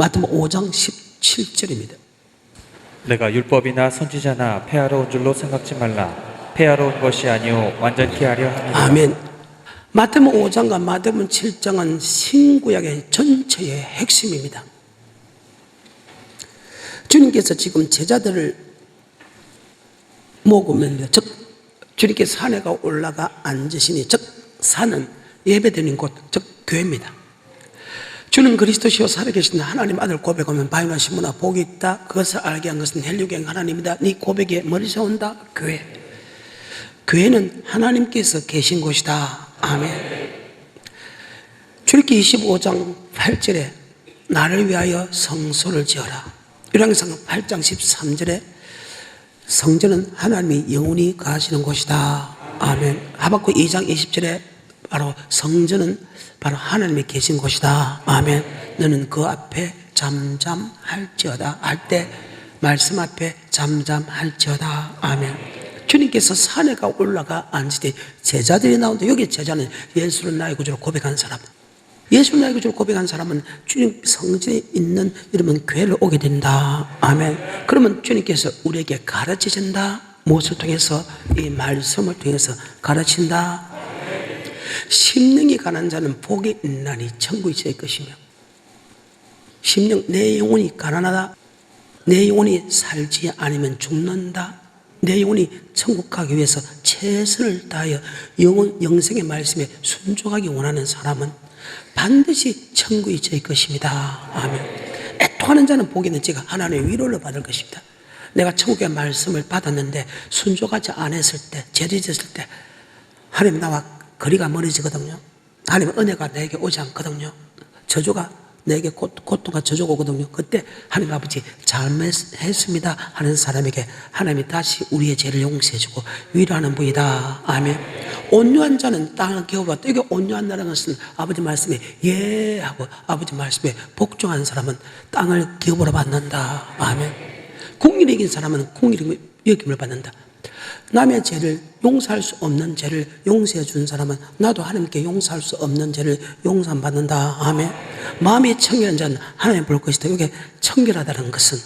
마태복음 5장 17절입니다. 내가 율법이나 선지자나 폐하러 온 줄로 생각지 말라. 폐하러 온 것이 아니요 완전케 하려 함이라. 아멘. 마태복음 5장과 마태복음 7장은 신구약의 전체의 핵심입니다. 주님께서 지금 제자들을 모으면, 즉 주님께서 산에 올라가 앉으시니, 즉 산은 예배드리는 곳, 즉 교회입니다. 주는 그리스도시요 살아계신 하나님 아들 고백하면 바요나 시므나 복이 있다. 그것을 알게 한 것은 헬류경 하나님이다. 네 고백에 머리 세운다. 교회. 교회는 하나님께서 계신 곳이다. 아멘. 출애굽기 25장 8절에 나를 위하여 성소를 지어라. 열왕기상 8장 13절에 성전은 하나님이 영원히 가시는 곳이다. 아멘. 하박국 2장 20절에 바로 성전은 바로 하나님이 계신 곳이다. 아멘. 너는 그 앞에 잠잠할지어다. 할 때 말씀 앞에 잠잠할지어다. 아멘. 주님께서 산에 올라가 앉을 때 제자들이 나오는데, 여기 제자는 예수를 나의 구주로 고백한 사람. 예수를 나의 구주로 고백한 사람은 주님 성전에 있는 이러면 교회를 오게 된다. 아멘. 그러면 주님께서 우리에게 가르치신다. 무엇을 통해서? 이 말씀을 통해서 가르친다. 심령이 가난한 자는 복이 있나니 천국이 제 것이며, 심령, 내 영혼이 가난하다. 내 영혼이 살지 않으면 죽는다. 내 영혼이 천국 가기 위해서 최선을 다하여 영생의 말씀에 순종하기 원하는 사람은 반드시 천국이 제 것입니다. 아멘. 애통하는 자는 복이 있는 자가 하나님의 위로를 받을 것입니다. 내가 천국의 말씀을 받았는데 순종하지 않았을 때, 죄를 지었을 때 하나님 나와 거리가 멀어지거든요. 하나님의 은혜가 내게 오지 않거든요. 저주가 내게 고통과 저주가 오거든요. 그때 하나님 아버지 잘못했습니다 하는 사람에게 하나님이 다시 우리의 죄를 용서해주고 위로하는 분이다. 아멘. 온유한 자는 땅을 기업받다. 이게 온유한다는 것은 아버지 말씀에 예 하고 아버지 말씀에 복종한 사람은 땅을 기업으로 받는다. 아멘. 공의를 이긴 사람은 공의를 여김을 받는다. 남의 죄를 용서할 수 없는 죄를 용서해 준 사람은 나도 하나님께 용서할 수 없는 죄를 용서받는다. 아멘. 마음이 청결한 자는 하나님 볼 것이다. 이게 청결하다는 것은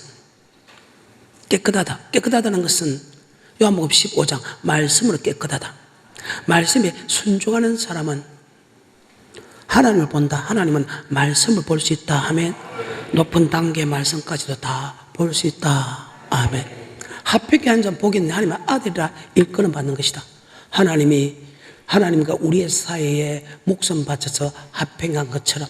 깨끗하다. 깨끗하다는 것은 요한복음 15장 말씀으로 깨끗하다. 말씀에 순종하는 사람은 하나님을 본다. 하나님은 말씀을 볼 수 있다. 아멘. 높은 단계의 말씀까지도 다 볼 수 있다. 아멘. 합평케 한 자 복이 있는 하나님의 아들이라 일컬음 받는 것이다. 하나님과 우리의 사이에 목숨 바쳐서 합평한 것처럼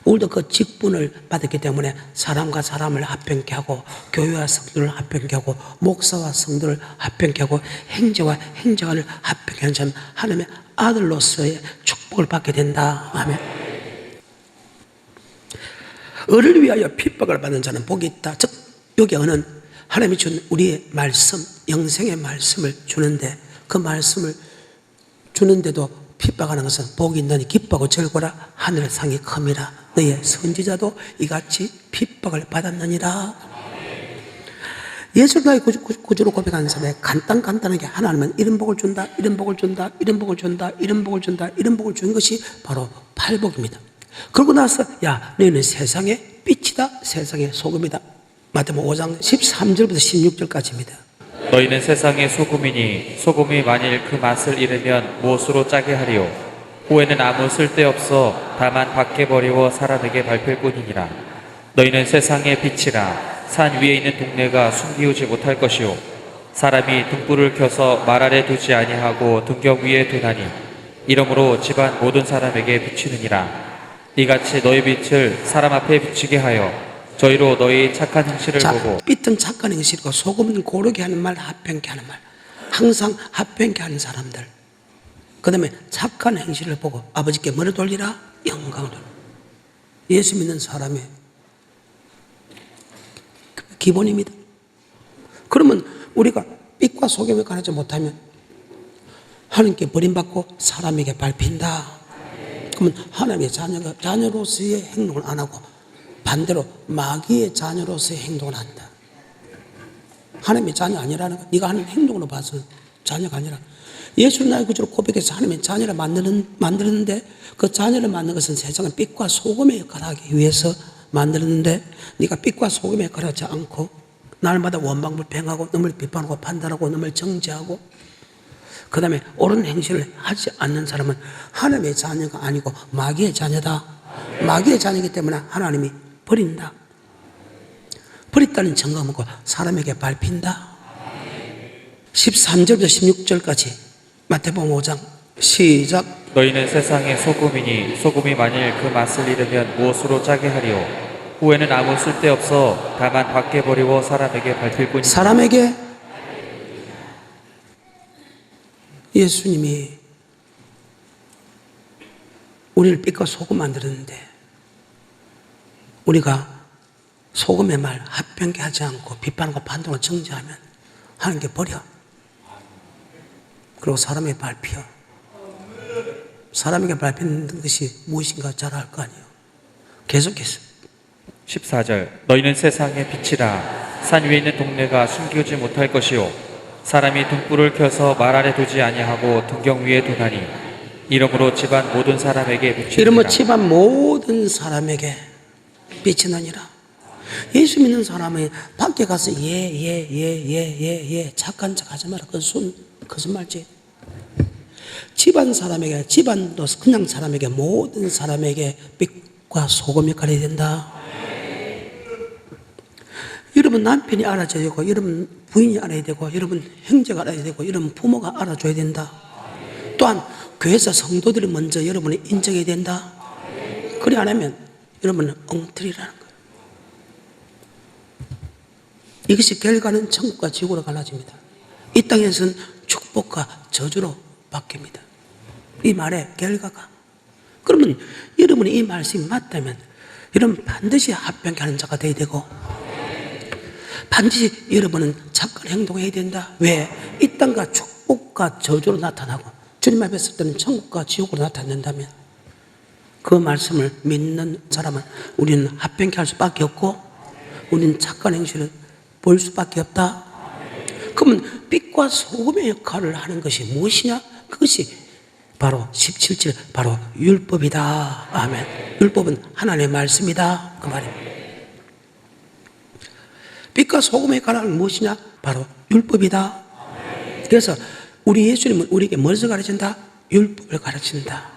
우리도 그 직분을 받았기 때문에 사람과 사람을 합평케 하고, 교회와 성도를 합평케 하고, 목사와 성도를 합평케 하고, 행제와 행정관을 합평케 하는 자는 하나님의 아들로서의 축복을 받게 된다. 아멘. 을을 위하여 핍박을 받는 자는 복이 있다. 즉 여기 은은 하나님이 준 우리의 말씀, 영생의 말씀을 주는데, 그 말씀을 주는데도 핍박하는 것은 복이 있느니 기뻐하고 즐거라. 하늘 상이 큼이라. 너의 선지자도 이같이 핍박을 받았느니라. 예수를 나의 구주로 고백하는 사람에 간단하게 하나님은 이런 복을 준다, 이런 복을 준다, 이런 복을 준다, 이런 복을 준다, 이런 복을 주는 것이 바로 팔복입니다. 그러고 나서 야, 너희는 세상의 빛이다, 세상의 소금이다. 마태복음 5장 13절부터 16절까지입니다. 너희는 세상의 소금이니 소금이 만일 그 맛을 잃으면 무엇으로 짜게 하리요. 후에는 아무 쓸데없어 다만 밖에 버리고 사람에게 밟힐 뿐이니라. 너희는 세상의 빛이라. 산 위에 있는 동네가 숨기우지 못할 것이요. 사람이 등불을 켜서 말 아래 두지 아니하고 등경 위에 두나니 이러므로 집안 모든 사람에게 비추느니라. 이같이 너희 빛을 사람 앞에 비추게 하여 저희로 너희 착한 행실을 보고. 빛은 착한 행실이고 소금은 고르게 하는 말, 합평케 하는 말. 항상 합평케 하는 사람들. 그 다음에 착한 행실을 보고 아버지께 뭐를 돌리라? 영광을 돌리라. 예수 믿는 사람의 기본입니다. 그러면 우리가 빛과 소금을 가르치 못하면 하나님께 버림받고 사람에게 밟힌다. 그러면 하나님의 자녀로서의 행동을 안 하고 반대로 마귀의 자녀로서의 행동을 한다. 하나님의 자녀 아니라는 거, 네가 하는 행동으로 봐서 자녀가 아니라, 예수를 나의 구주로 고백해서 하나님의 자녀를 만드는데 그 자녀를 만든 것은 세상의 빛과 소금의 역할을 하기 위해서 만들었는데 네가 빛과 소금에 가라지 않고 날마다 원망불평하고 남을 비판하고 판단하고 남을 정죄하고 그 다음에 옳은 행실을 하지 않는 사람은 하나님의 자녀가 아니고 마귀의 자녀다. 마귀의 자녀이기 때문에 하나님이 버린다. 버렸다는 증거 먹고 사람에게 밟힌다. 13절부터 16절까지 마태복음 5장 시작. 너희는 세상의 소금이니 소금이 만일 그 맛을 잃으면 무엇으로 짜게 하리요. 후에는 아무 쓸데없어 다만 밖에 버리고 사람에게 밟힐 뿐이니. 사람에게 예수님이 우리를 빛과 소금 만들었는데 우리가 소금의 말 합병케 하지 않고 비판과 판단과 정죄하면 하나님께 버려. 그리고 사람에게 밟혀. 사람에게 밟히는 것이 무엇인가 잘 알 거 아니에요. 계속해서 14절. 너희는 세상의 빛이라. 산 위에 있는 동네가 숨기지 못할 것이요. 사람이 등불을 켜서 말 아래 두지 아니하고 등경 위에 두나니 이러므로 집안 모든 사람에게 비치니라. 이러므로 집안 모든 사람에게 빛이 나니라. 예수 믿는 사람은 밖에 가서 예 착한 척 하지 마라. 그건 거짓말지. 집안 사람에게, 집안도 그냥 사람에게, 모든 사람에게 빛과 소금이 가려야 된다. 여러분 남편이 알아줘야 되고, 여러분 부인이 알아야 되고, 여러분 형제가 알아야 되고, 여러분 부모가 알아줘야 된다. 또한 교회에서 성도들이 먼저 여러분을 인정해야 된다. 그리 안 하면 여러분은 엉터리라는 거예요. 이것이 결과는 천국과 지옥으로 갈라집니다. 이 땅에서는 축복과 저주로 바뀝니다. 이 말의 결과가. 그러면 여러분이 이 말씀이 맞다면 여러분 반드시 합병케 하는 자가 되어야 되고 반드시 여러분은 착한 행동해야 된다. 왜? 이 땅과 축복과 저주로 나타나고 주님 앞에 설 때는 천국과 지옥으로 나타난다면 그 말씀을 믿는 사람은 우리는 합병케 할 수밖에 없고 우리는 착한 행실을 볼 수밖에 없다. 그러면 빛과 소금의 역할을 하는 것이 무엇이냐? 그것이 바로 17절 바로 율법이다. 아멘. 율법은 하나님의 말씀이다. 그 말입니다. 빛과 소금의 역할은 무엇이냐? 바로 율법이다. 그래서 우리 예수님은 우리에게 무엇을 가르친다? 율법을 가르친다.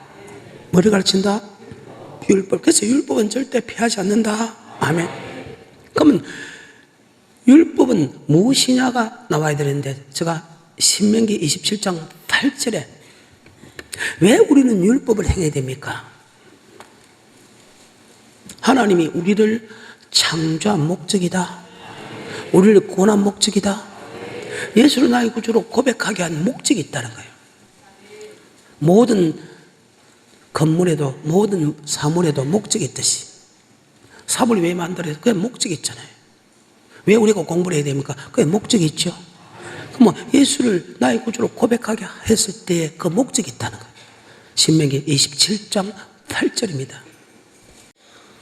뭐를 가르친다? 율법. 그래서 율법은 절대 피하지 않는다. 아멘. 그러면 율법은 무엇이냐가 나와야 되는데 제가 신명기 27장 8절에 왜 우리는 율법을 행해야 됩니까? 하나님이 우리를 창조한 목적이다. 우리를 구원한 목적이다. 예수를 나의 구주로 고백하게 한 목적이 있다는 거예요. 모든 건물에도 모든 사물에도 목적이 있듯이 사물이 왜 만들어요? 그게 목적이 있잖아요. 왜 우리가 공부를 해야 됩니까? 그게 목적이 있죠. 그럼 예수를 나의 구주로 고백하게 했을 때 그 목적이 있다는 거예요. 신명기 27장 8절입니다.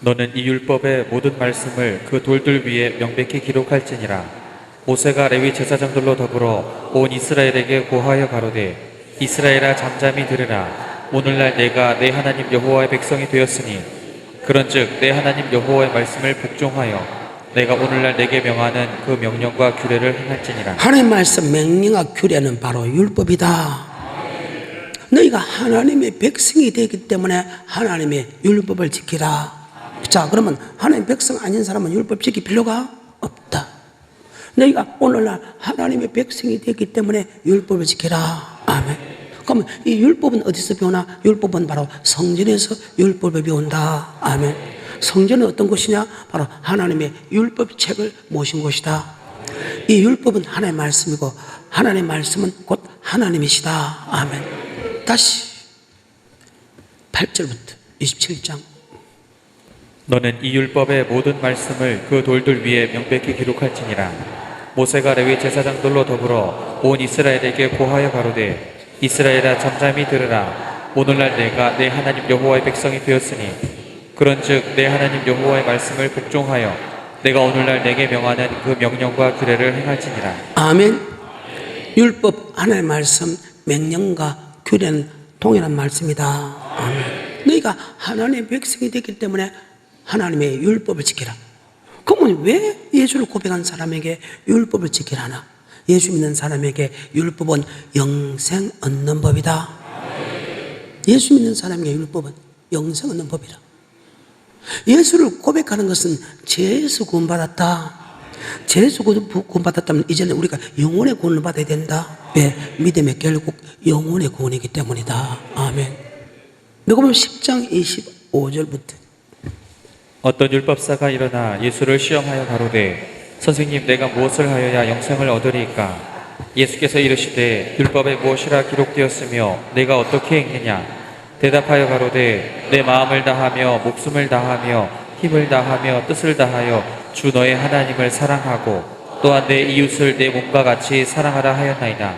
너는 이 율법의 모든 말씀을 그 돌들 위에 명백히 기록할지니라. 모세가 레위 제사장들로 더불어 온 이스라엘에게 고하여 가로되 이스라엘아 잠잠히 들으라. 오늘날 내가 내 하나님 여호와의 백성이 되었으니 그런즉 내 하나님 여호와의 말씀을 복종하여 내가 오늘날 내게 명하는 그 명령과 규례를 행할지니라. 하나님 말씀 명령과 규례는 바로 율법이다. 너희가 하나님의 백성이 되기 때문에 하나님의 율법을 지키라. 자, 그러면 하나님의 백성 아닌 사람은 율법 지킬 필요가 없다. 너희가 오늘날 하나님의 백성이 되기 때문에 율법을 지키라. 아멘. 그러면 이 율법은 어디서 배우나? 율법은 바로 성전에서 율법을 배운다. 아멘. 성전은 어떤 곳이냐? 바로 하나님의 율법책을 모신 곳이다. 이 율법은 하나님의 말씀이고 하나님의 말씀은 곧 하나님이시다. 아멘. 다시 8절부터 27장. 너는 이 율법의 모든 말씀을 그 돌들 위에 명백히 기록할지니라. 모세가 레위 제사장들로 더불어 온 이스라엘에게 고하여 가로되 이스라엘아 잠잠히 들으라. 오늘날 내가 내 하나님 여호와의 백성이 되었으니 그런즉 내 하나님 여호와의 말씀을 복종하여 내가 오늘날 내게 명하는 그 명령과 규례를 행할지니라. 아멘. 율법 하나님의 말씀 명령과 규례는 동일한 말씀이다. 아멘. 너희가 하나님의 백성이 되기 때문에 하나님의 율법을 지키라. 그러면 왜 예수를 고백한 사람에게 율법을 지키라 하나? 예수 믿는 사람에게 율법은 영생 얻는 법이다. 예수 믿는 사람에게 율법은 영생 얻는 법이라. 예수를 고백하는 것은 죄에서 구원받았다. 죄에서 구원받았다면 이제는 우리가 영혼의 구원을 받아야 된다. 왜? 믿음의 결국 영혼의 구원이기 때문이다. 아멘. 누가복음 10장 25절부터 어떤 율법사가 일어나 예수를 시험하여 가로되 선생님 내가 무엇을 하여야 영생을 얻으리이까? 예수께서 이르시되 율법에 무엇이라 기록되었으며 내가 어떻게 읽느냐? 대답하여 가로되 내 마음을 다하며 목숨을 다하며 힘을 다하며 뜻을 다하여 주 너의 하나님을 사랑하고 또한 내 이웃을 내 몸과 같이 사랑하라 하였나이다.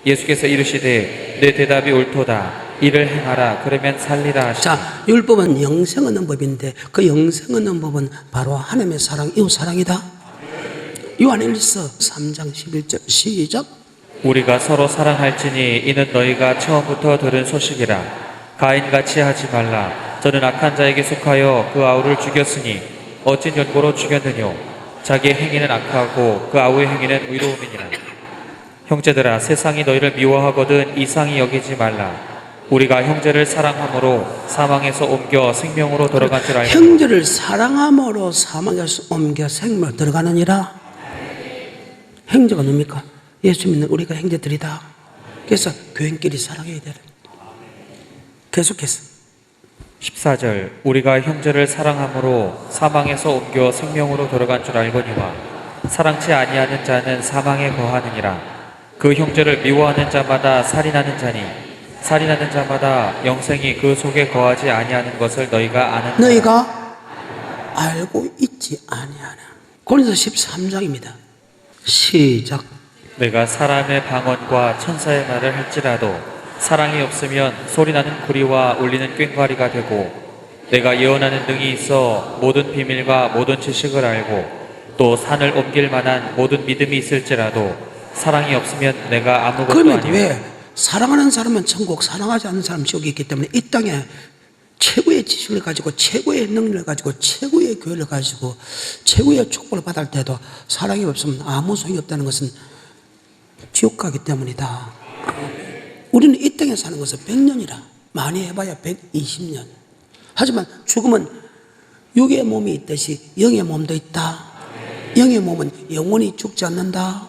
예수께서 이르시되 내 대답이 옳도다. 이를 행하라. 그러면 살리라 하시니. 자, 율법은 영생 얻는 법인데 그 영생 얻는 법은 바로 하나님의 사랑, 이웃 사랑이다. 요한일서 3장 11절 시작. 우리가 서로 사랑할지니 이는 너희가 처음부터 들은 소식이라. 가인같이 하지 말라. 저는 악한 자에게 속하여 그 아우를 죽였으니 어찐 연고로 죽였느뇨. 자기의 행위는 악하고 그 아우의 행위는 의로움이니라. 형제들아, 세상이 너희를 미워하거든 이상히 여기지 말라. 우리가 형제를 사랑함으로 사망에서 옮겨 생명으로 들어간 줄 알고. 형제를 사랑함으로 사망에서 옮겨 생명으로 들어가느니라. 형제가 뭡니까? 예수 믿는 우리가 형제들이다. 그래서 교인끼리 사랑해야 되는. 계속해서 14절 우리가 형제를 사랑함으로 사망에서 옮겨 생명으로 들어간 줄 알거니와 사랑치 아니하는 자는 사망에 거하느니라. 그 형제를 미워하는 자마다 살인하는 자니 살인하는 자마다 영생이 그 속에 거하지 아니하는 것을 너희가 아는. 너희가 알고 있지 아니하나. 고린도서 13장입니다. 시작. 내가 사람의 방언과 천사의 말을 할지라도 사랑이 없으면 소리나는 구리와 울리는 꽹과리가 되고 내가 예언하는 능이 있어 모든 비밀과 모든 지식을 알고 또 산을 옮길 만한 모든 믿음이 있을지라도 사랑이 없으면 내가 아무것도 그러면 아니오. 왜 사랑하는 사람은 천국, 사랑하지 않는 사람은 지옥이 있기 때문에 이 땅에 최고의 지식을 가지고 최고의 능력을 가지고 최고의 교회를 가지고 최고의 축복을 받을 때도 사랑이 없으면 아무 소용이 없다는 것은 지옥 가기 때문이다. 우리는 이 땅에 사는 것은 100년이라 많이 해봐야 120년. 하지만 죽음은 육의 몸이 있듯이 영의 몸도 있다. 영의 몸은 영원히 죽지 않는다.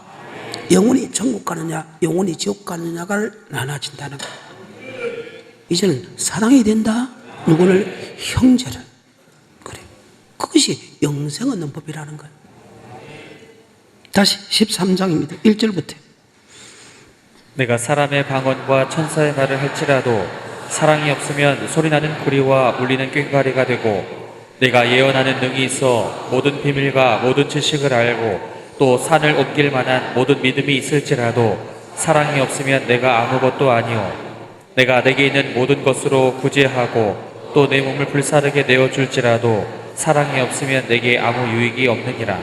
영원히 천국 가느냐 영원히 지옥 가느냐가 나눠진다는 것. 이제는 사랑해야 된다. 누구를? 형제를. 그래, 그것이 영생 얻는 법이라는 거예요. 다시 13장입니다 1절부터 내가 사람의 방언과 천사의 말을 할지라도 사랑이 없으면 소리나는 구리와 울리는 꽹과리가 되고 내가 예언하는 능이 있어 모든 비밀과 모든 지식을 알고 또 산을 옮길 만한 모든 믿음이 있을지라도 사랑이 없으면 내가 아무것도 아니오. 내가 내게 있는 모든 것으로 구제하고 또 내 몸을 불사르게 내어줄지라도 사랑이 없으면 내게 아무 유익이 없느니라.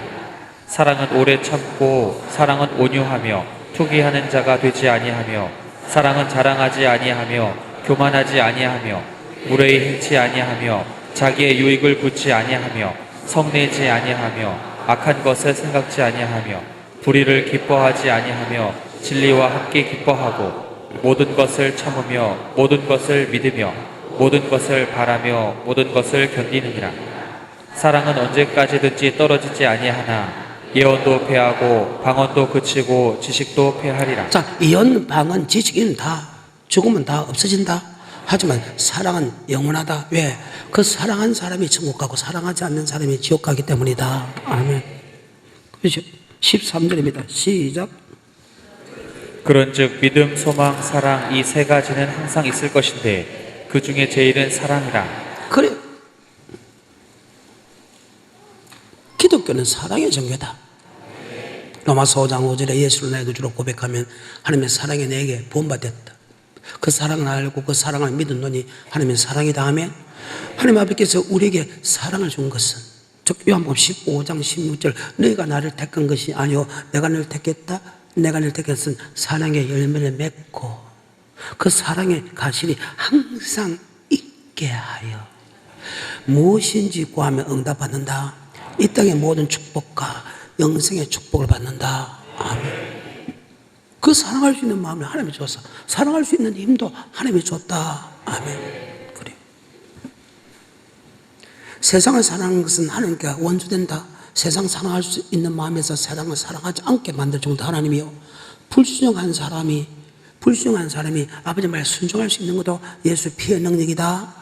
사랑은 오래 참고 사랑은 온유하며 투기하는 자가 되지 아니하며 사랑은 자랑하지 아니하며 교만하지 아니하며 무례히 행치 아니하며 자기의 유익을 굳지 아니하며 성내지 아니하며 악한 것을 생각지 아니하며 불의를 기뻐하지 아니하며 진리와 함께 기뻐하고 모든 것을 참으며 모든 것을 믿으며 모든 것을 바라며 모든 것을 견디느니라. 사랑은 언제까지든지 떨어지지 아니하나 예언도 패하고 방언도 그치고 지식도 패하리라. 자, 예언, 방언, 지식은 다 죽으면 다 없어진다. 하지만 사랑은 영원하다. 왜? 그 사랑한 사람이 천국 가고 사랑하지 않는 사람이 지옥 가기 때문이다. 아멘. 그렇죠? 13절입니다. 시작. 그런즉 믿음, 소망, 사랑 이 세 가지는 항상 있을 것인데 그 중에 제일은 사랑이라. 그래. 기독교는 사랑의 종교다. 로마서 5장 5절에 예수를 나의 구주로 고백하면 하나님의 사랑이 내게 부음받았다. 그 사랑을 알고 그 사랑을 믿은 너니 하나님의 사랑이다 하면 하나님 아버지께서 우리에게 사랑을 준 것은 즉 요한복음 15장 16절 너희가 나를 택한 것이 아니오 내가 너를 택했다. 내가 너를 택했은 사랑의 열매를 맺고 그 사랑의 가실이 항상 있게 하여 무엇인지 구하면 응답받는다. 이 땅의 모든 축복과 영생의 축복을 받는다. 아멘. 그 사랑할 수 있는 마음을 하나님이 줬어. 사랑할 수 있는 힘도 하나님이 줬다. 아멘. 그래. 세상을 사랑하는 것은 하나님께 원수된다. 세상 사랑할 수 있는 마음에서 세상을 사랑하지 않게 만들 정도 하나님이요. 불순종한 사람이 아버지 말 순종할 수 있는 것도 예수 피의 능력이다.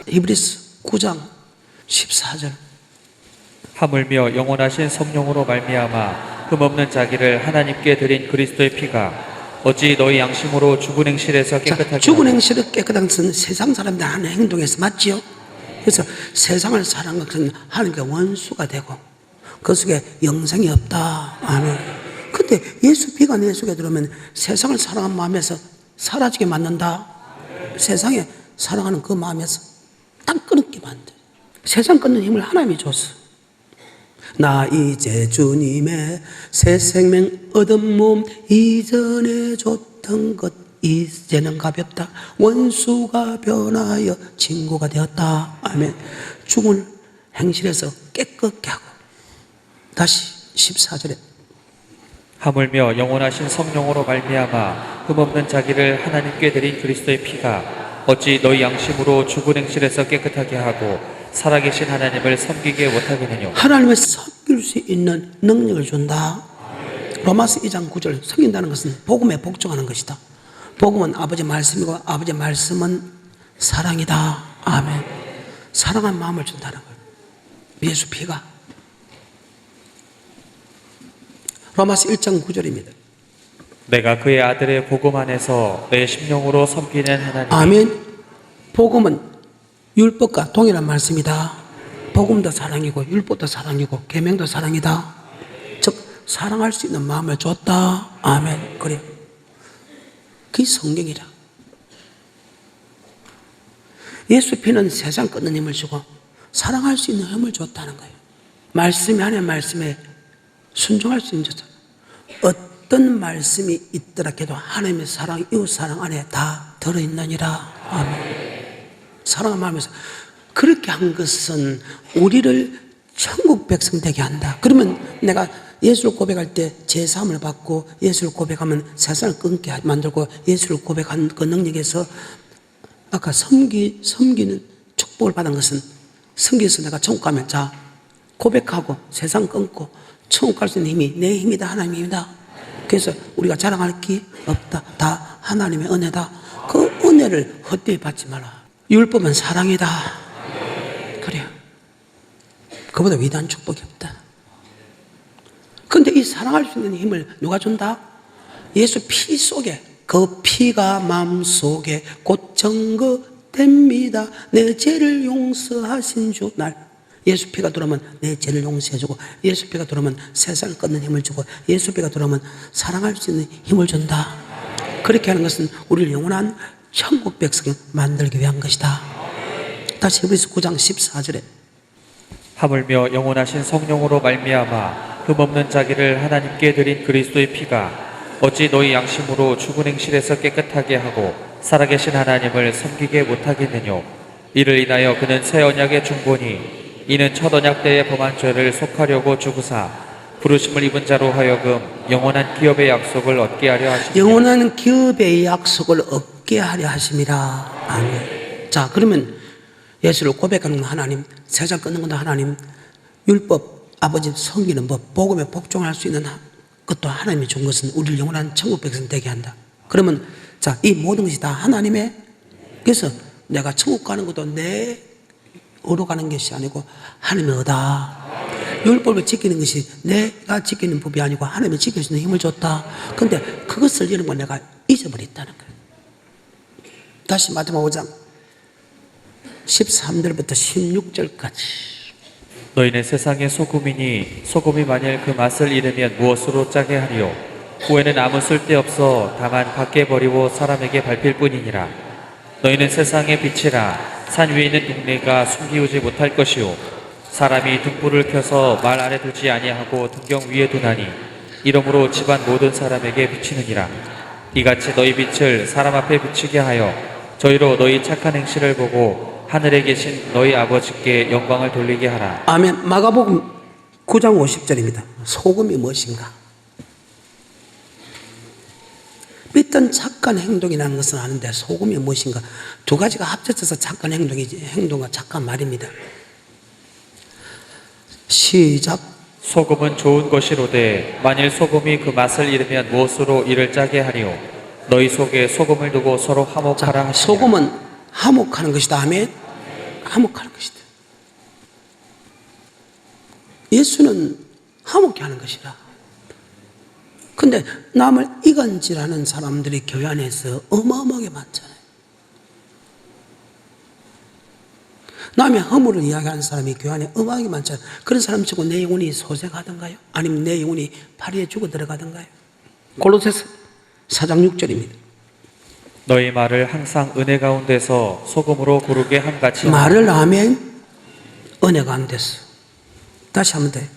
히브리서 9장 14절. 하물며 영원하신 성령으로 말미암아 흠없는 자기를 하나님께 드린 그리스도의 피가 어찌 너희 양심으로 죽은 행실에서 깨끗하게 죽은 행실을 깨끗한 것은 세상 사람들 하는 행동에서 맞지요. 그래서 세상을 사랑하는 것은 하나님께 원수가 되고 그 속에 영생이 없다. 아멘. 근데 예수 피가 내 속에 들어오면 세상을 사랑하는 마음에서 사라지게 만든다. 세상에 사랑하는 그 마음에서 딱 끊게 만들. 세상 끊는 힘을 하나님이 줬어. 나 이제 주님의 새 생명 얻은 몸 이전에 줬던 것 이제는 가볍다. 원수가 변하여 친구가 되었다. 아멘. 죽은 행실에서 깨끗게 하고. 다시 14절에 하물며 영원하신 성령으로 말미암아 흠없는 자기를 하나님께 드린 그리스도의 피가 어찌 너희 양심으로 죽은 행실에서 깨끗하게 하고 살아계신 하나님을 섬기게 못하겠느냐. 하나님을 섬길 수 있는 능력을 준다. 로마서 2장 9절. 섬긴다는 것은 복음에 복종하는 것이다. 복음은 아버지 말씀이고 아버지 말씀은 사랑이다. 아멘. 사랑한 마음을 준다는 거예요. 예수 피가. 로마서 1장 9절입니다. 내가 그의 아들의 복음 안에서 내 심령으로 섬기는 하나님. 아멘. 복음은 율법과 동일한 말씀이다. 복음도 사랑이고 율법도 사랑이고 계명도 사랑이다. 즉 사랑할 수 있는 마음을 줬다. 아멘. 그래. 그게 성경이라. 예수 피는 세상 끊는 힘을 주고 사랑할 수 있는 힘을 줬다는 거예요. 말씀이 하나님의 말씀에 순종할 수 있는 줬다. 어떤 말씀이 있더라 해도 하나님의 사랑, 이웃 사랑 안에 다 들어있느니라. 아멘. 사랑한 마음에서 그렇게 한 것은 우리를 천국 백성 되게 한다. 그러면 내가 예수를 고백할 때 제3을 받고 예수를 고백하면 세상을 끊게 만들고 예수를 고백한 그 능력에서 아까 섬기는 축복을 받은 것은 섬기서 내가 천국 가면 자 고백하고 세상 끊고 천국 갈 수 있는 힘이 내 힘이다. 하나님의 힘이다. 그래서 우리가 자랑할 게 없다. 다 하나님의 은혜다. 그 은혜를 헛되이 받지 마라. 율법은 사랑이다. 그래요. 그보다 위대한 축복이 없다. 그런데 이 사랑할 수 있는 힘을 누가 준다? 예수 피 속에, 그 피가 마음속에 곧 증거됩니다. 내 죄를 용서하신 주 날. 예수 피가 들어오면 내 죄를 용서해주고 예수 피가 들어오면 세상을 끊는 힘을 주고 예수 피가 들어오면 사랑할 수 있는 힘을 준다. 그렇게 하는 것은 우리를 영원한 천국 백성 만들기 위한 것이다. 다시 히브리서 9장 14절에 하물며 영원하신 성령으로 말미암아 흠없는 자기를 하나님께 드린 그리스도의 피가 어찌 너희 양심으로 죽은 행실에서 깨끗하게 하고 살아계신 하나님을 섬기게 못하겠느냐. 이를 인하여 그는 새 언약의 중보니 이는 첫 언약 때의 범한 죄를 속하려고 죽으사 부르심을 입은 자로 하여금 영원한 기업의 약속을 얻게 하려 하십니다. 영원한 기업의 약속을 얻게 하려 하심이라. 아멘. 자, 그러면 예수를 고백하는 건 하나님, 세상 끊는 건 하나님, 율법, 아버지 섬기는 법, 복음에 복종할 수 있는 것도 하나님이 준 것은 우리를 영원한 천국 백성 되게 한다. 그러면 자, 이 모든 것이 다 하나님의. 그래서 내가 천국 가는 것도 내 의로 가는 것이 아니고 하나님의 의다. 율법을 지키는 것이 내가 지키는 법이 아니고 하나님이 지킬 수 있는 힘을 줬다. 그런데 그것을 이런 걸 내가 잊어버렸다는 거예요. 다시 마지막 5장 13절부터 16절까지. 너희는 세상의 소금이니 소금이 만일 그 맛을 잃으면 무엇으로 짜게 하리요. 후에는 아무 쓸데없어 다만 밖에 버리고 사람에게 밟힐 뿐이니라. 너희는 세상의 빛이라. 산 위에 있는 동네가 숨기우지 못할 것이요 사람이 등불을 켜서 말 아래 두지 아니하고 등경 위에 두나니 이러므로 집안 모든 사람에게 비치느니라. 이같이 너희 빛을 사람 앞에 비치게 하여 저희로 너희 착한 행실을 보고 하늘에 계신 너희 아버지께 영광을 돌리게 하라. 아멘. 마가복음 9장 50절입니다. 소금이 무엇인가? 믿던 착한 행동이라는 것은 아는데 소금이 무엇인가? 두 가지가 합쳐져서 착한 행동이지, 행동과 착한 말입니다. 시작. 소금은 좋은 것이로되 만일 소금이 그 맛을 잃으면 무엇으로 이를 짜게 하리요. 너희 속에 소금을 두고 서로 화목하라 하시니라. 소금은 화목하는 것이다. 아멘. 화목하는 것이다. 예수는 화목케 하는 것이라. 근데 남을 이간질하는 사람들이 교회 안에서 어마어마하게 많잖아요. 남의 허물을 이야기하는 사람이 교회 안에 어마어마하게 많잖아요. 그런 사람 치고 내 영혼이 소생하던가요? 아니면 내 영혼이 파리에 죽어 들어가던가요? 골로새서 4장 6절입니다. 너희 말을 항상 은혜 가운데서 소금으로 고르게 함같이 말을 하면 은혜 가운데서. 다시 하면 돼.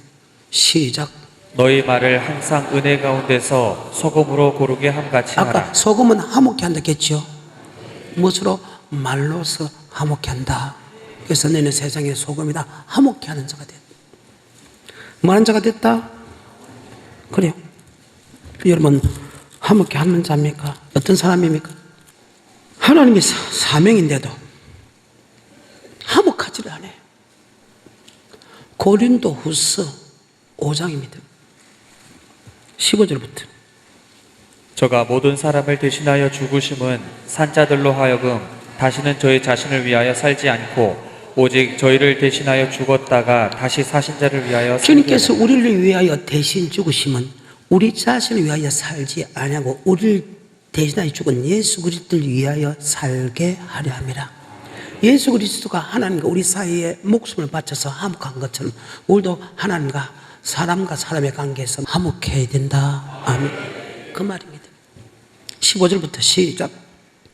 시작. 너희 말을 항상 은혜 가운데서 소금으로 고르게 함같이 아까 하라. 소금은 화목케 한다 했죠. 무엇으로? 말로서 화목케 한다. 그래서 너희는 세상의 소금이다. 화목케 하는 자가 됐다. 뭐하는 자가 됐다? 그래요. 여러분 화목케 하는 자입니까? 어떤 사람입니까? 하나님의 사명인데도 화목하지를 않아요. 고린도 후서 5장입니다. 15절부터. 저가 모든 사람을 대신하여 죽으심은 산자들로 하여금 다시는 저희 자신을 위하여 살지 않고 오직 저희를 대신하여 죽었다가 다시 사신 자를 위하여 주님께서 우리를 위하여 대신 죽으심은 우리 자신을 위하여 살지 아니하고 우리를 대신하여 죽은 예수 그리스도를 위하여 살게 하려 함이라. 예수 그리스도가 하나님과 우리 사이에 목숨을 바쳐서 화목한 것처럼 우리도 하나님과 사람과 사람의 관계에서 화목해야 된다. 아멘. 그 말입니다. 15절부터 시작.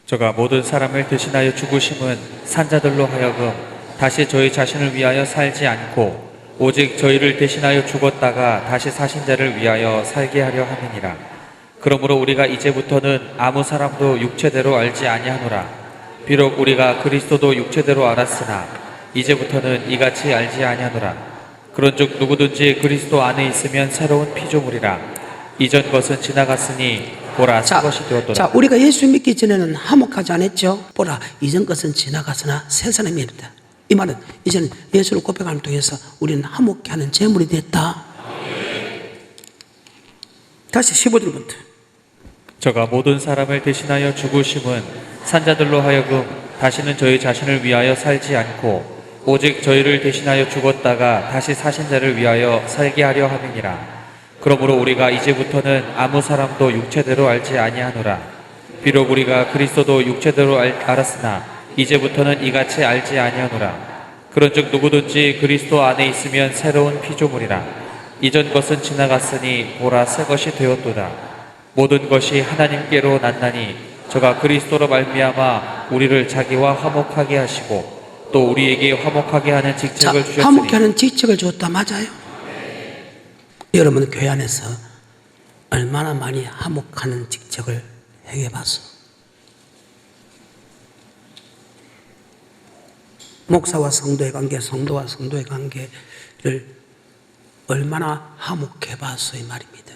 저가 모든 사람을 대신하여 죽으심은 산자들로 하여금 다시 저희 자신을 위하여 살지 않고 오직 저희를 대신하여 죽었다가 다시 사신 자를 위하여 살게 하려 함이니라. 그러므로 우리가 이제부터는 아무 사람도 육체대로 알지 아니하노라. 비록 우리가 그리스도도 육체대로 알았으나 이제부터는 이같이 알지 아니하노라. 그런즉 누구든지 그리스도 안에 있으면 새로운 피조물이라. 이전 것은 지나갔으니 보라 새 것이 되었도다. 자, 우리가 예수 믿기 전에는 화목하지 않았죠? 보라 이전 것은 지나갔으나 새 사람이다. 이 말은 이제는 예수를 고백함을 통해서 우리는 화목케 하는 제물이 됐다. 다시 15절부터. 저가 모든 사람을 대신하여 죽으심은 산자들로 하여금 다시는 저희 자신을 위하여 살지 않고 오직 저희를 대신하여 죽었다가 다시 사신 자를 위하여 살게 하려 함이니라. 그러므로 우리가 이제부터는 아무 사람도 육체대로 알지 아니하노라. 비록 우리가 그리스도도 육체대로 알았으나 이제부터는 이같이 알지 아니하노라. 그런즉 누구든지 그리스도 안에 있으면 새로운 피조물이라. 이전 것은 지나갔으니 보라 새 것이 되었도다. 모든 것이 하나님께로 났나니 저가 그리스도로 말미암아 우리를 자기와 화목하게 하시고 또 우리에게 화목하게 하는 직책을 주셨으니. 화목케 하는 직책을 줬다. 맞아요. 여러분 교회 안에서 얼마나 많이 화목하는 직책을 행해봤어? 목사와 성도의 관계, 성도와 성도의 관계를 얼마나 화목해봤어 이 말입니다.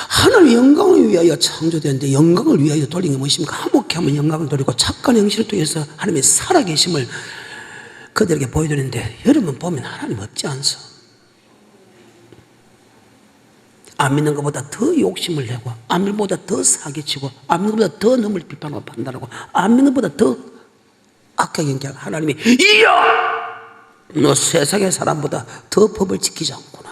하나님의 영광을 위하여 창조되었는데 영광을 위하여 돌린 게 무엇입니까? 화목해 하면 영광을 돌리고 착한 행실을 통해서 하나님의 살아계심을 그들에게 보여드리는데 여러분 보면 하나님 없지 않소? 안 믿는 것보다 더 욕심을 내고 안 믿는 것보다 더 사기치고 안 믿는 것보다 더 남을 비판하고 판단하고 안 믿는 것보다 더 악하게 연기하고 하나님이 이야! 너 세상의 사람보다 더 법을 지키지 않구나.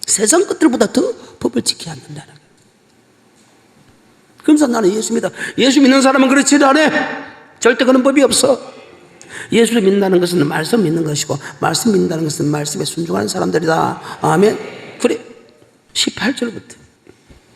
세상 것들보다 더 법을 지키지 않는다는 거예요. 그러면서 나는 예수 믿어. 예수 믿는 사람은 그렇지 않아. 절대 그런 법이 없어. 예수를 믿는다는 것은 말씀 믿는 것이고 말씀 믿는다는 것은 말씀에 순종하는 사람들이다. 아멘. 그래 18절부터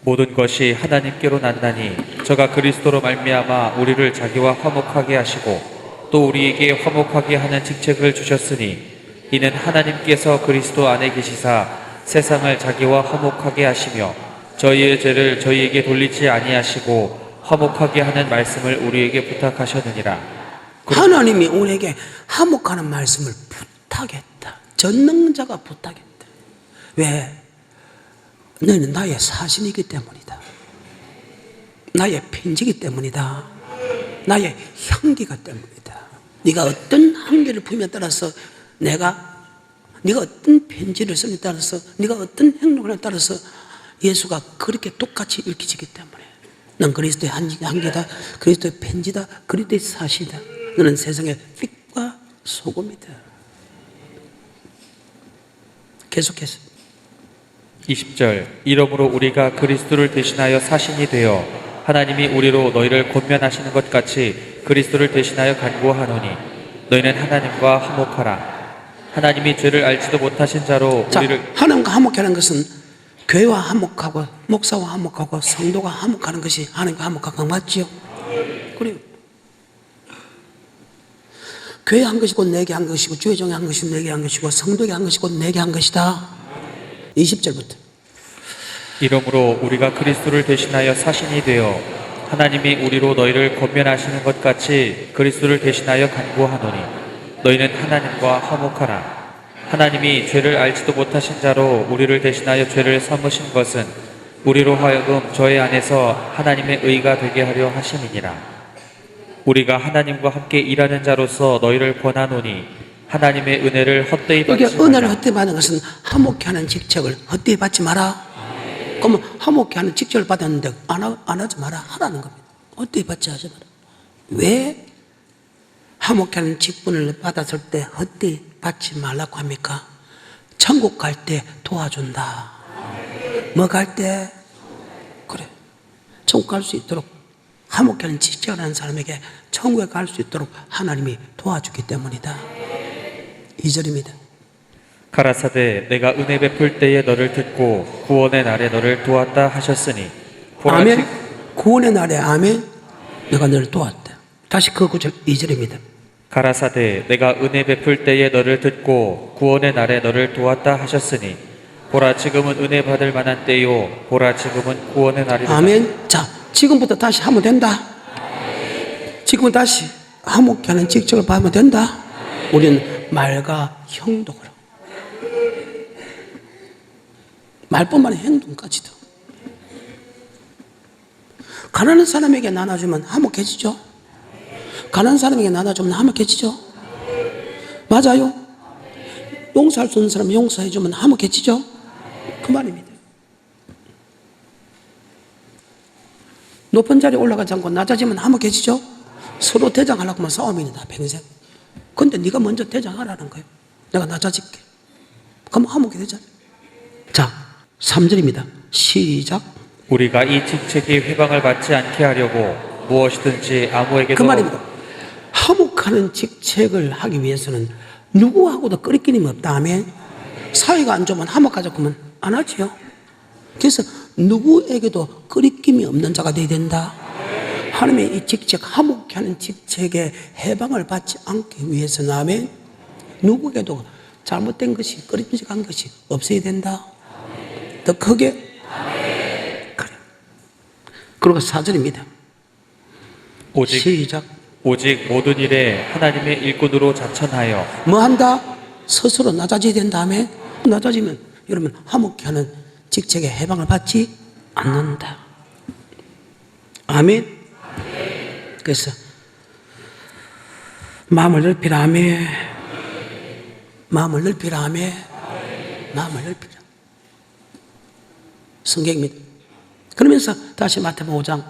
모든 것이 하나님께로 났나니 저가 그리스도로 말미암아 우리를 자기와 화목하게 하시고 또 우리에게 화목하게 하는 직책을 주셨으니 이는 하나님께서 그리스도 안에 계시사 세상을 자기와 화목하게 하시며 저희의 죄를 저희에게 돌리지 아니하시고 화목하게 하는 말씀을 우리에게 부탁하셨느니라. 하나님이 우리에게 화목하는 말씀을 부탁했다. 전능자가 부탁했다. 왜? 너희는 나의 사신이기 때문이다. 나의 편지이기 때문이다. 나의 향기가 때문이다. 네가 어떤 향기를 품에 따라서 네가 어떤 편지를 쓰느냐에 따라서 네가 어떤 행동에 따라서 예수가 그렇게 똑같이 읽히지기 때문에 넌 그리스도의 향기다. 그리스도의 편지다. 그리스도의 사시다. 너는 세상의 빛과 소금이다. 계속해서 20절 이러므로 우리가 그리스도를 대신하여 사신이 되어 하나님이 우리로 너희를 권면하시는 것 같이 그리스도를 대신하여 간구하노니 너희는 하나님과 화목하라. 하나님이 죄를 알지도 못하신 자로 자, 우리를 하나님과 화목하는 것은 교회와 화목하고 목사와 화목하고 성도가 화목하는 것이 하나님과 화목하는 거 맞지요? 그래요. 교회 한 것이 곧 내게 한 것이고 주의종이 한 것이 내게 한 것이고 성도에게 한 것이 곧 내게 한 것이다. 20절부터 이러므로 우리가 그리스도를 대신하여 사신이 되어 하나님이 우리로 너희를 권면하시는 것 같이 그리스도를 대신하여 간구하노니 너희는 하나님과 화목하라. 하나님이 죄를 알지도 못하신 자로 우리를 대신하여 죄를 삼으신 것은 우리로 하여금 저희 안에서 하나님의 의가 되게 하려 하심이니라. 우리가 하나님과 함께 일하는 자로서 너희를 권하노니 하나님의 은혜를 헛되이 받지 이게 말라. 은혜를 헛되이 받는 것은 화목케 하는 직책을 헛되이 받지 마라. 그러면 화목케 하는 직책을 받았는데 안 하지 마라 하라는 겁니다. 헛되이 받지 하지 마라. 왜 화목케 하는 직분을 받았을 때 헛되이 받지 말라고 합니까? 천국 갈 때 도와준다. 뭐 갈 때? 그래. 천국 갈 수 있도록 화목케 하는 직책을 하는 사람에게 천국에 갈 수 있도록 하나님이 도와주기 때문이다. 2절입니다. 가라사대 내가 은혜 베풀 때에 너를 듣고 구원의 날에 너를 도왔다 하셨으니 보라 아멘. 구원의 날에 아멘. 내가 너를 도왔다. 다시 그 구절 2절입니다. 가라사대 내가 은혜 베풀 때에 너를 듣고 구원의 날에 너를 도왔다 하셨으니 보라 지금은 은혜 받을 만한 때요 보라 지금은 구원의 날이다. 아멘. 자, 지금부터 다시 하면 된다. 지금은 다시 화목케 하는 직책을 받으면 된다. 우리는 말과 행동으로, 말뿐만 아니라 행동까지도. 가난한 사람에게 나눠주면 화목해지죠. 가난한 사람에게 나눠주면 화목해지죠. 맞아요. 용서할 수 없는 사람 용서해주면 화목해지죠. 그 말입니다. 높은 자리에 올라가지 않고 낮아지면 화목해지죠. 서로 대장하려고 하면 싸움이다 평생. 근데 네가 먼저 대장하라는 거예요. 내가 낮아질게. 그럼 화목이 되잖아요. 자, 3절입니다. 시작. 우리가 이 직책이 회방을 받지 않게 하려고 무엇이든지 아무에게도 그 말입니다. 화목하는 직책을 하기 위해서는 누구하고도 끓이끼림이 없다. 아멘. 사이가 안 좋으면 화목하자고 하면 안 하지요. 그래서 누구에게도 끓이김이 없는 자가 되어야 된다. 하나님의 이 직책, 화목케 하는 직책에 해방을 받지 않기 위해서는 아멘. 누구에게도 잘못된 것이, 끓임직한 것이 없어야 된다. 더 크게. 그래. 그리고 4절입니다. 시작. 오직 모든 일에 하나님의 일꾼으로 자천하여 뭐 한다? 스스로 낮아져야 된다며. 낮아지면 여러분 화목케 하는 직책에 해방을 받지 않는다. 아멘. 그래서 마음을 넓히라며. 마음을 넓히라며. 마음을 넓히라. 성경입니다. 그러면서 다시 마태복음 5장.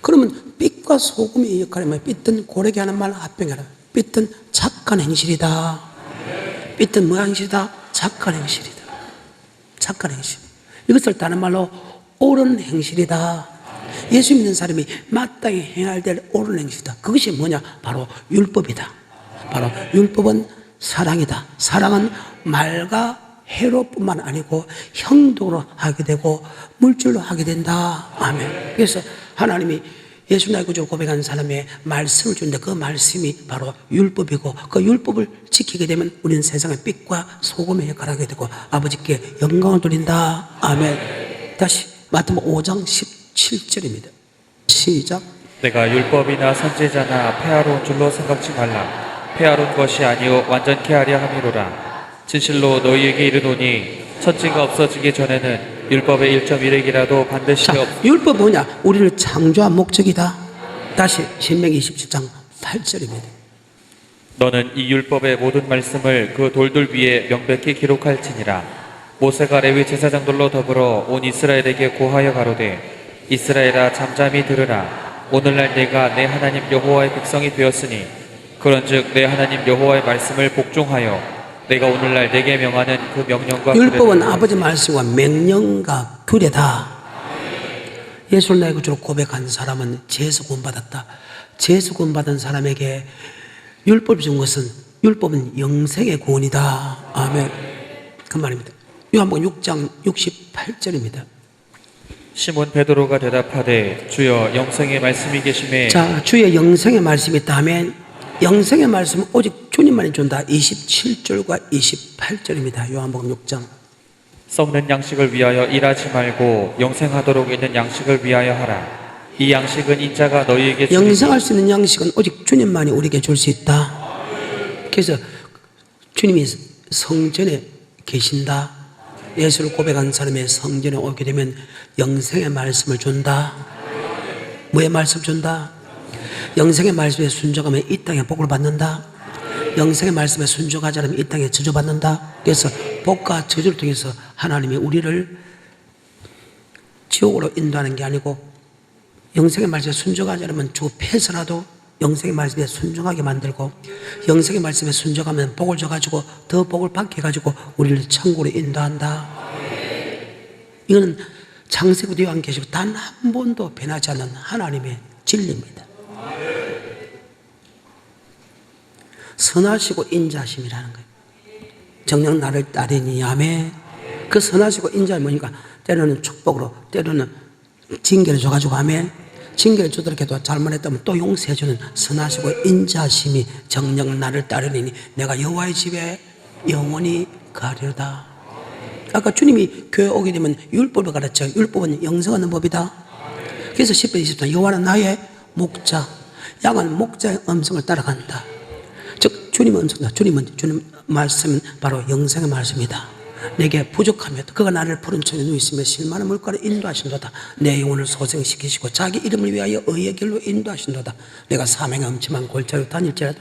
그러면 빛과 소금의 역할이 뭐예요? 빛은 고르게 하는 말 합병해라. 빛은 착한 행실이다. 빛은 뭐 행실이다? 착한 행실이다. 착한 행실. 이것을 다른 말로 옳은 행실이다. 예수 믿는 사람이 마땅히 행해야 될 옳은 행실이다. 그것이 뭐냐? 바로 율법이다. 바로 율법은 사랑이다. 사랑은 말과 해로뿐만 아니고 행동으로 하게 되고 물질로 하게 된다. 아멘. 그래서 하나님이 예수 나의 구주 고백하는 사람의 말씀을 주는데 그 말씀이 바로 율법이고 그 율법을 지키게 되면 우리는 세상의 빛과 소금의 역할을 하게 되고 아버지께 영광을 돌린다. 아멘. 다시 마태복음 5장 17절입니다. 시작. 내가 율법이나 선지자나 폐하로운 줄로 생각지 말라. 폐하로운 것이 아니요 완전케 하려 함이로라. 진실로 너희에게 이르노니 천지가 없어지기 전에는 율법의 1.1획이라도 반드시 자, 율법 뭐냐? 우리를 창조한 목적이다. 다시 신명기 27장 8절입니다. 너는 이 율법의 모든 말씀을 그 돌들 위에 명백히 기록할지니라. 모세가 레위 제사장들로 더불어 온 이스라엘에게 고하여 가로되 이스라엘아 잠잠히 들으라. 오늘날 내가 내 하나님 여호와의 백성이 되었으니 그런즉 내 하나님 여호와의 말씀을 복종하여 내가 오늘날 내게 명하는 그 명령과 율법은 규례를 아버지 말씀과 명령과 규례다. 예수를 나의 구주로 고백한 사람은 죄에서 구원받았다. 죄에서 구원받은 사람에게 율법이 준 것은 율법은 영생의 구원이다. 아멘. 그 말입니다. 요한복음 6장 68절입니다. 시몬 베드로가 대답하되 주여 영생의 말씀이 계심에 자, 주의 영생의 말씀이 있다면 영생의 말씀은 오직 주님만이 준다. 27절과 28절입니다. 요한복음 6장. 썩는 양식을 위하여 일하지 말고 영생하도록 있는 양식을 위하여 하라. 이 양식은 인자가 너희에게 주리니 영생할 수 있는 양식은 오직 주님만이 우리에게 줄 수 있다. 그래서 주님이 성전에 계신다. 예수를 고백한 사람의 성전에 오게 되면 영생의 말씀을 준다. 뭐의 말씀 준다? 영생의 말씀에 순종하면 이 땅에 복을 받는다. 영생의 말씀에 순종하지 않으면 이 땅에 저주받는다. 그래서 복과 저주를 통해서 하나님이 우리를 지옥으로 인도하는 게 아니고 영생의 말씀에 순종하지 않으면 주 패서라도 영생의 말씀에 순종하게 만들고 영생의 말씀에 순종하면 복을 줘가지고 더 복을 받게 해가지고 우리를 천국으로 인도한다. 이거는 창세부터 요한계시록 단 한 번도 변하지 않는 하나님의 진리입니다. 선하시고 인자심이라는 거예요. 정녕 나를 따르니 아멘. 그 선하시고 인자는 뭐니까 때로는 축복으로 때로는 징계를 줘가지고 아멘. 징계를 주도록 해도 잘못했다면 또 용서해주는 선하시고 인자심이 정녕 나를 따르니 내가 여호와의 집에 영원히 가려다. 아까 주님이 교회 오게 되면 율법을 가르쳐. 율법은 영생하는 법이다. 그래서 10편 20편 여호와는 나의 목자, 양은 목자의 음성을 따라간다. 즉 주님의 음성이다. 주님 말씀은 바로 영생의 말씀이다. 내게 부족하며 그가 나를 푸른 천에 누이시며 실만한 물가로 인도하신도다. 내 영혼을 소생시키시고 자기 이름을 위하여 의의 길로 인도하신도다. 내가 사명의 엄침한 골짜기로 다닐지라도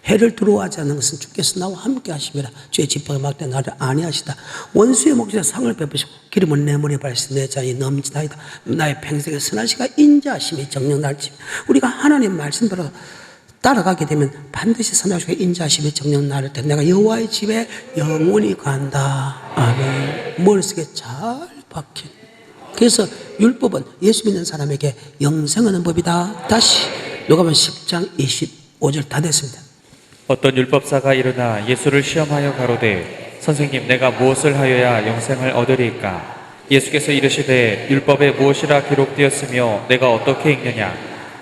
해를 두려워하지 않는 것은 주께서 나와 함께 하심이라. 주의 지팡이 막대 나를 안위하시다. 원수의 목전에 상을 베푸시고 기름은 내 머리에 발시 내 자에 넘치나이다. 나의 평생의 선하시가 인자하심이 정녕 날지. 우리가 하나님 말씀대로 따라가게 되면 반드시 선하시고 인자하심이 정녕 나를 때 내가 여호와의 집에 영원히 간다. 아멘. 머릿속에 잘 박힌. 그래서 율법은 예수 믿는 사람에게 영생하는 법이다. 다시 누가복음 10장 25절 다 됐습니다. 어떤 율법사가 일어나 예수를 시험하여 가로되 선생님 내가 무엇을 하여야 영생을 얻으리이까? 예수께서 이르시되 율법에 무엇이라 기록되었으며 내가 어떻게 읽느냐?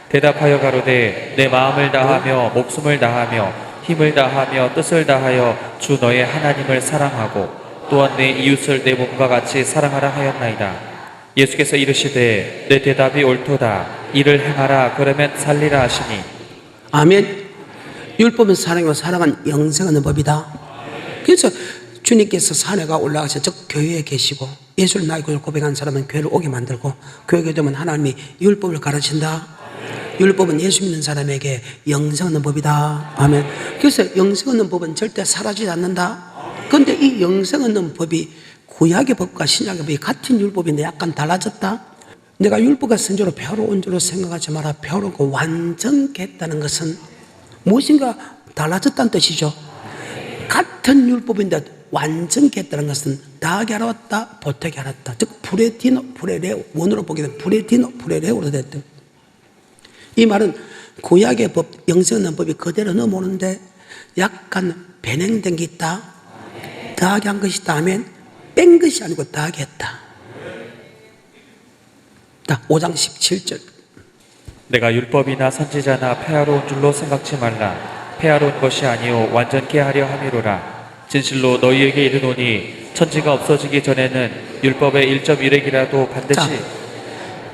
대답하여 가로되 내 마음을 다하며 목숨을 다하며 힘을 다하며 뜻을 다하여 주 너의 하나님을 사랑하고 또한 내 이웃을 내 몸과 같이 사랑하라 하였나이다. 예수께서 이르시되 내 대답이 옳도다. 이를 행하라 그러면 살리라 하시니. 아멘. 율법은 사랑이고 사랑은 영생하는 법이다. 그래서 주님께서 산에가 올라가셔서 즉 교회에 계시고 예수를 나의 구주로 고백한 사람은 교회를 오게 만들고 교회에 되면 하나님이 율법을 가르친다. 율법은 예수 믿는 사람에게 영생하는 법이다. 아멘. 그래서 영생하는 법은 절대 사라지지 않는다. 그런데 이 영생하는 법이 구약의 법과 신약의 법이 같은 율법인데 약간 달라졌다. 내가 율법과 선지로 배우러 온 줄로 생각하지 마라. 배우고 완전케 했다는 것은 무엇인가 달라졌다는 뜻이죠. 같은 율법인데 완전케 했다는 것은 다하게 알았다, 보태게 알았다. 즉 프레티노, 프레레오, 원어로 보게 되면 프레티노, 프레레오로 됐다. 이 말은 구약의 법, 영생하는 법이 그대로 넘어오는데 약간 변형된 게 있다. 다하게 한 것이 다면 뺀 것이 아니고 다하게 했다. 5장 17절. 내가 율법이나 선지자나 폐하로운 줄로 생각지 말라. 폐하로운 것이 아니요 완전케 하려 함이로라. 진실로 너희에게 이르노니 천지가 없어지기 전에는 율법의 1.1획이라도 반드시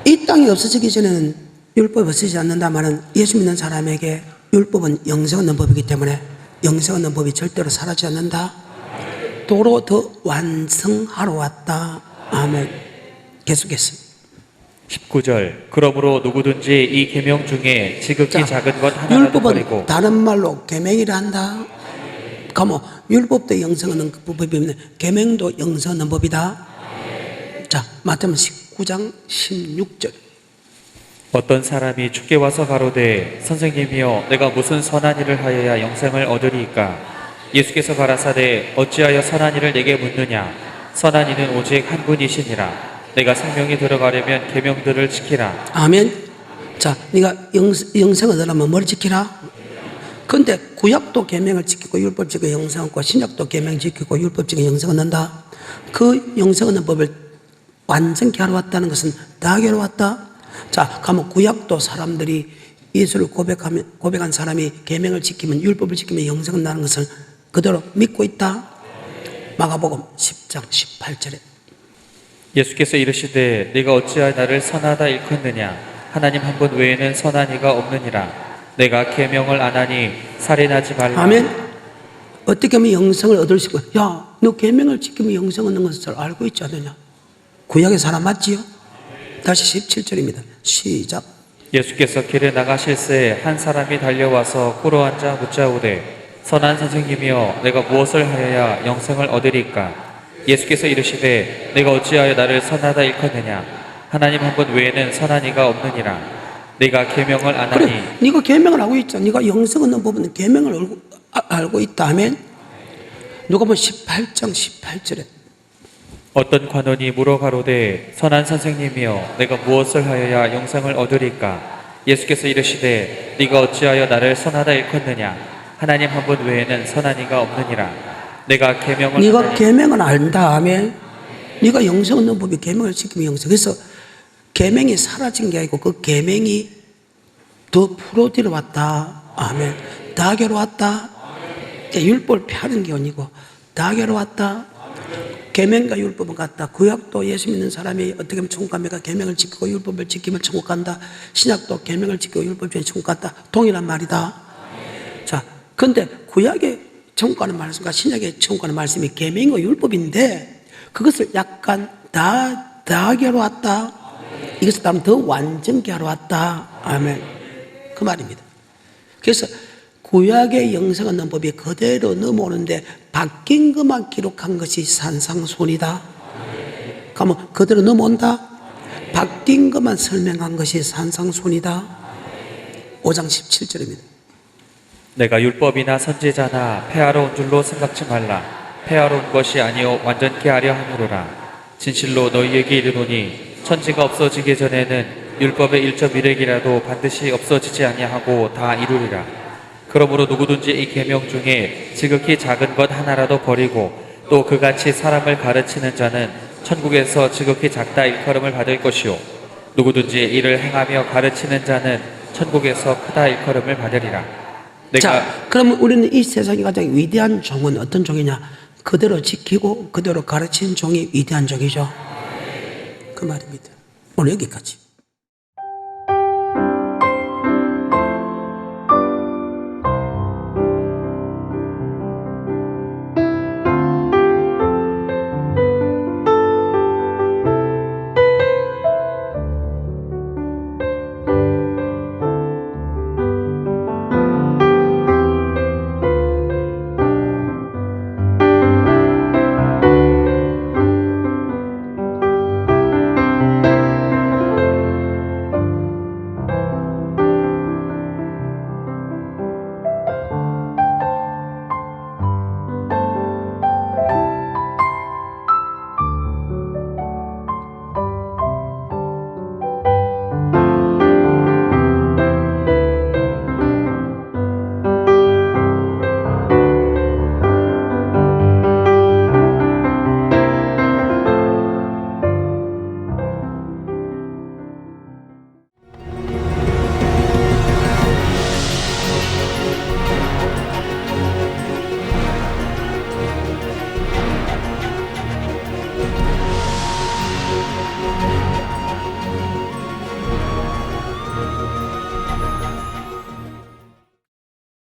이 땅이 없어지기 전에는 율법을 쓰지 않는다 말은 예수 믿는 사람에게 율법은 영생 얻는 법이기 때문에 영생 얻는 법이 절대로 사라지지 않는다. 도로 더 완성하러 왔다. 아멘. 계속했습니다. 19절 그러므로 누구든지 이 계명 중에 지극히 작은 것 하나라도 율법은 버리고 다른 말로 계명이라 한다. 그럼 율법도 영생 얻는 법이면 계명도 영생 얻는 법이다. 자, 마태복음 19장 16절. 어떤 사람이 주께 와서 가로되 선생님이여 내가 무슨 선한 일을 하여야 영생을 얻으리이까 예수께서 가라사대 어찌하여 선한 일을 내게 묻느냐 선한 이는 오직 한 분이시니라 내가 생명이 들어가려면 계명들을 지키라. 아멘. 자, 네가 영생 얻으려면 뭘 지키라? 근데 구약도 계명을 지키고 율법 지키고 영생 얻고 신약도 계명 지키고 율법 지키고 영생 얻는다. 그 영생 얻는 법을 완전히 하러 왔다는 것은 다 하러 왔다. 자, 그러면 구약도 사람들이 예수를 고백한 사람이 계명을 지키면 율법을 지키면 영생 얻는다는 것을 그대로 믿고 있다. 마가복음 10장 18절에 예수께서 이르시되 네가 어찌하여 나를 선하다 일컫느냐 하나님 한 분 외에는 선한 이가 없느니라 내가 계명을 안 하니 살인하지 말라. 아멘. 어떻게 하면 영생을 얻을 수 있고, 야, 너 계명을 지키면 영생 얻는 것을 알고 있지 않느냐? 구약의 사람 맞지요? 다시 17절입니다. 시작. 예수께서 길에 나가실새 한 사람이 달려와서 꿇어앉아 묻자오되 선한 선생님이여 내가 무엇을 하여야 영생을 얻으리까 예수께서 이르시되 내가 어찌하여 나를 선하다 일컫느냐 하나님 한 분 외에는 선한 이가 없느니라 네가 계명을 안 하니. 그래, 네가 계명을 알고 있잖아. 네가 영생 얻는 법은 계명을 알고 있다. 아멘. 누가복음 18장 18절에 어떤 관원이 물어 가로되 선한 선생님이여 내가 무엇을 하여야 영생을 얻으리까 예수께서 이르시되 네가 어찌하여 나를 선하다 일컫느냐 하나님 한 분 외에는 선한 이가 없느니라 내가 계명을 네가 계명을 안다. 아멘. 네가 영생 얻는 법이 계명을 지키면 영생. 그래서 계명이 사라진 게 아니고 그 계명이 더 풀어들여 왔다. 아멘. 다 하게로 왔다. 율법을 폐하는 게 아니고 다 하게로 왔다. 계명과 율법은 같다. 구약도 예수 믿는 사람이 어떻게 하면 천국 갑니까? 계명을 지키고 율법을 지키면 천국 간다. 신약도 계명을 지키고 율법을 지키면 천국 간다. 동일한 말이다. 자, 근데 구약의 천국 가는 말씀과 신약의 천국 가는 말씀이 계명과 율법인데 그것을 약간 다 하게로 왔다. 이것을 따르면 더 완전케 하러 왔다. 아멘. 그 말입니다. 그래서 구약의 영생 얻는 법이 그대로 넘어오는데 바뀐 것만 기록한 것이 산상손이다. 그러면 그대로 넘어온다. 바뀐 것만 설명한 것이 산상손이다. 5장 17절입니다. 내가 율법이나 선지자나 폐하러 온 줄로 생각지 말라 폐하러 온 것이 아니요 완전케 하려 함이로라 진실로 너희에게 이르노니 천지가 없어지기 전에는 율법의 1.1획이라도 반드시 없어지지 아니하고 다 이루리라 그러므로 누구든지 이 계명 중에 지극히 작은 것 하나라도 버리고 또 그같이 사람을 가르치는 자는 천국에서 지극히 작다 일컬음을 받을 것이요 누구든지 이를 행하며 가르치는 자는 천국에서 크다 일컬음을 받으리라. 자, 그러면 우리는 이 세상에 가장 위대한 종은 어떤 종이냐? 그대로 지키고 그대로 가르치는 종이 위대한 종이죠. 그 말입니다. 오늘 여기까지.